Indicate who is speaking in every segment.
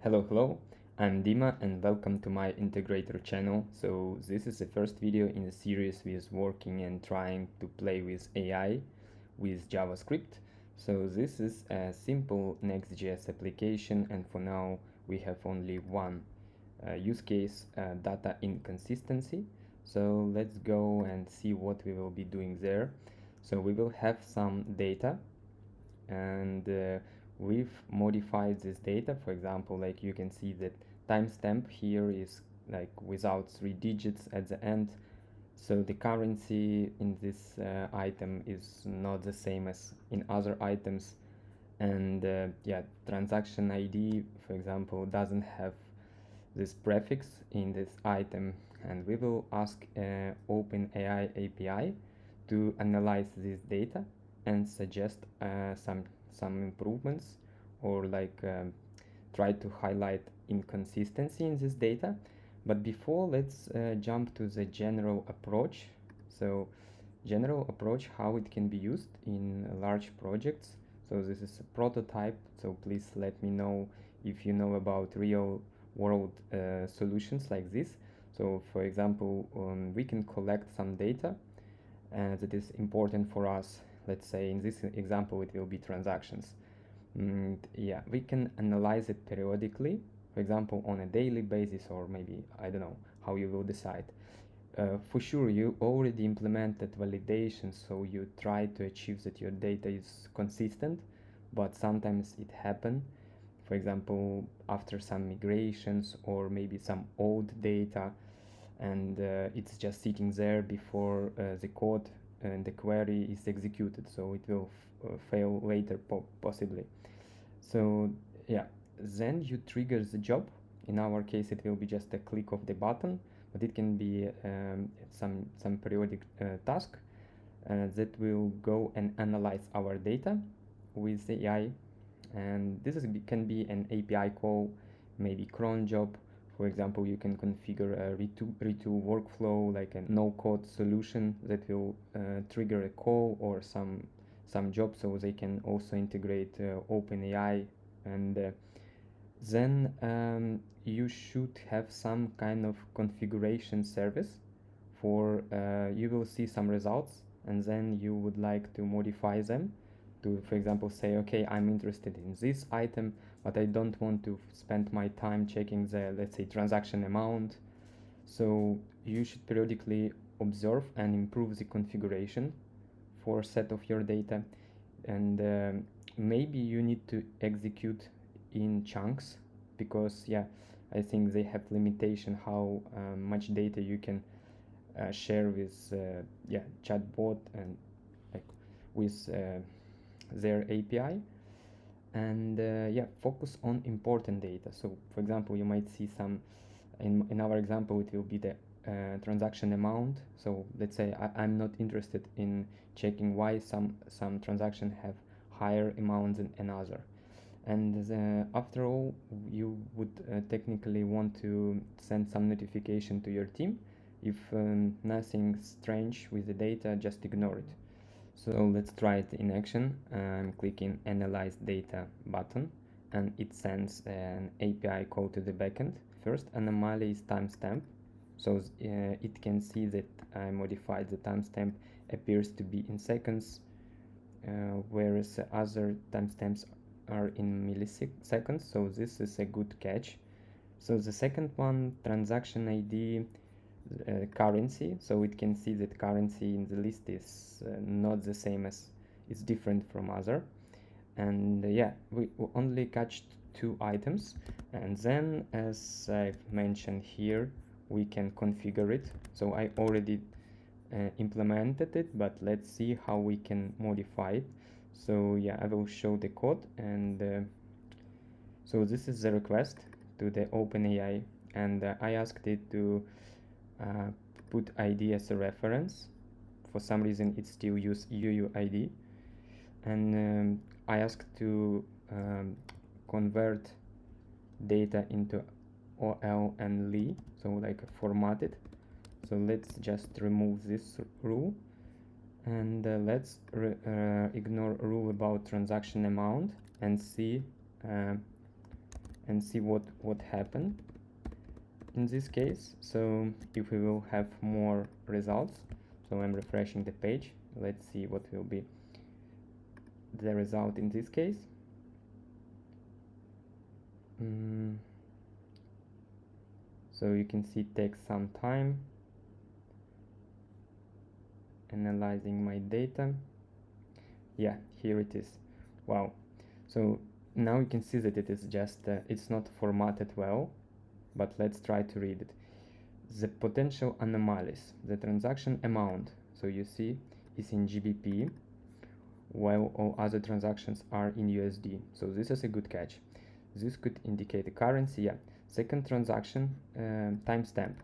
Speaker 1: Hello, I'm Dima and welcome to my integrator channel. So this is the first video in a series with working and trying to play with AI with JavaScript. So this is a simple Next.js application, and for now we have only one use case, data inconsistency. So let's go and see what we will be doing there. So we will have some data, and we've modified this data. For example, like you can see that timestamp here is like without 3 digits at the end, so the currency in this item is not the same as in other items. And yeah, transaction ID, for example, doesn't have this prefix in this item, and we will ask OpenAI API to analyze this data and suggest some improvements, or like try to highlight inconsistency in this data. But before, let's jump to the general approach. So general approach, how it can be used in large projects. So this is a prototype, so please let me know if you know about real world solutions like this. So for example, we can collect some data that is important for us. Let's say in this example it will be transactions. Yeah, we can analyze it periodically, for example on a daily basis, or maybe I don't know how you will decide. For sure, you already implemented validation, so you try to achieve that your data is consistent, but sometimes it happen. For example, after some migrations or maybe some old data, and it's just sitting there before the code and the query is executed, so it will fail later possibly. So yeah, then you trigger the job. In our case it will be just a click of the button, but it can be some periodic task that will go and analyze our data with the AI. And this can be an API call, maybe cron job. For example, you can configure a reto workflow, like a no-code solution that will trigger a call or some job, so they can also integrate OpenAI. And then you should have some kind of configuration service for you will see some results, and then you would like to modify them to, for example, say, okay, I'm interested in this item, but I don't want to spend my time checking the, let's say, transaction amount. So you should periodically observe and improve the configuration for a set of your data. And maybe you need to execute in chunks, because yeah, I think they have limitation how much data you can share with yeah, chatbot and like with their API. And yeah, focus on important data. So for example, you might see some, in our example it will be the transaction amount. So let's say I'm not interested in checking why some transaction have higher amount than another. And after all, you would technically want to send some notification to your team. If nothing strange with the data, just ignore it. So let's try it in action. I'm clicking Analyze Data button, and it sends an API call to the backend. First, anomaly is timestamp. So it can see that I modified the timestamp appears to be in seconds, whereas other timestamps are in milliseconds. So this is a good catch. So the second one, transaction ID, currency. So it can see that currency in the list is not the same, as it's different from other. And yeah, we only catched 2 items. And then, as I've mentioned here, we can configure it. So I already implemented it, but let's see how we can modify it. So yeah, I will show the code. And so this is the request to the OpenAI, and I asked it to uh, put ID as a reference. For some reason it still use UUID. And I asked to convert data into OL and LI, so like formatted. So let's just remove this rule, and let's ignore rule about transaction amount and see and see what happened in this case. So if we will have more results, so I'm refreshing the page, let's see what will be the result in this case. So you can see it takes some time analyzing my data. Yeah, here it is. Wow. So now you can see that it is just it's not formatted well, but let's try to read it. The potential anomalies, the transaction amount, so you see, is in GBP, while all other transactions are in USD. So this is a good catch. This could indicate the currency. Yeah. Second transaction, timestamp.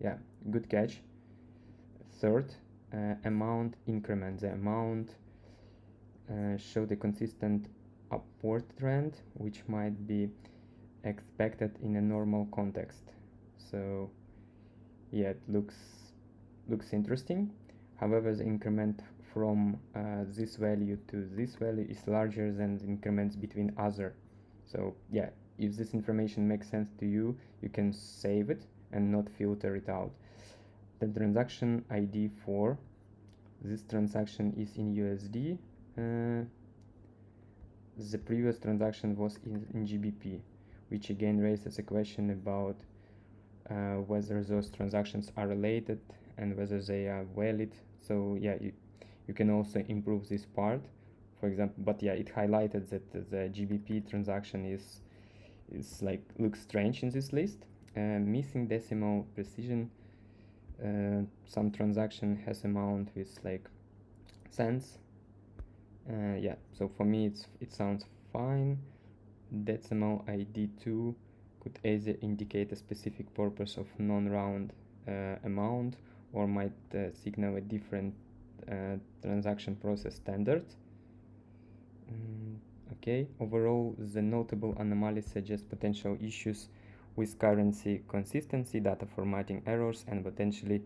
Speaker 1: Yeah, good catch. Third, amount increment. The amount show the consistent upward trend, which might be expected in a normal context. So yeah, it looks interesting. However, the increment from this value to this value is larger than the increments between other. So yeah, if this information makes sense to you, you can save it and not filter it out. The transaction ID for this transaction is in USD. The previous transaction was in GBP, which again raises a question about whether those transactions are related and whether they are valid. So yeah, you can also improve this part, for example. But yeah, it highlighted that the GBP transaction is like looks strange in this list. Missing decimal precision. Some transaction has amount with like cents. Yeah, so for me it sounds fine. Decimal ID 2 could either indicate a specific purpose of non-round amount or might signal a different transaction process standard. Okay, overall the notable anomalies suggest potential issues with currency consistency, data formatting errors, and potentially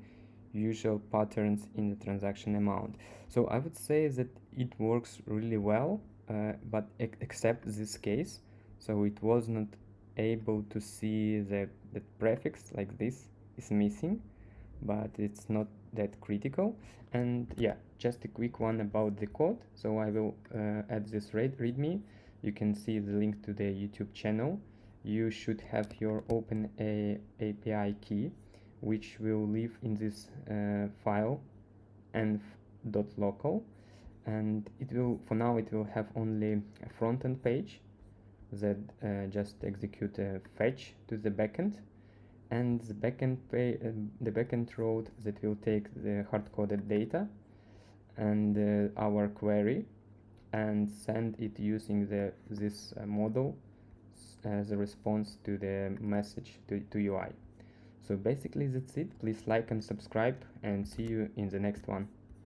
Speaker 1: usual patterns in the transaction amount. So I would say that it works really well, but except this case. So it was not able to see the prefix like this is missing, but it's not that critical. And yeah, just a quick one about the code. So I will add this readme. You can see the link to the YouTube channel. You should have your OpenAI API key, which will live in this file env.local, and it will, for now, it will have only a front-end page that just execute a fetch to the backend, and the backend road that will take the hard-coded data and our query and send it using this model as a response to the message to UI. So basically that's it. Please like and subscribe, and see you in the next one.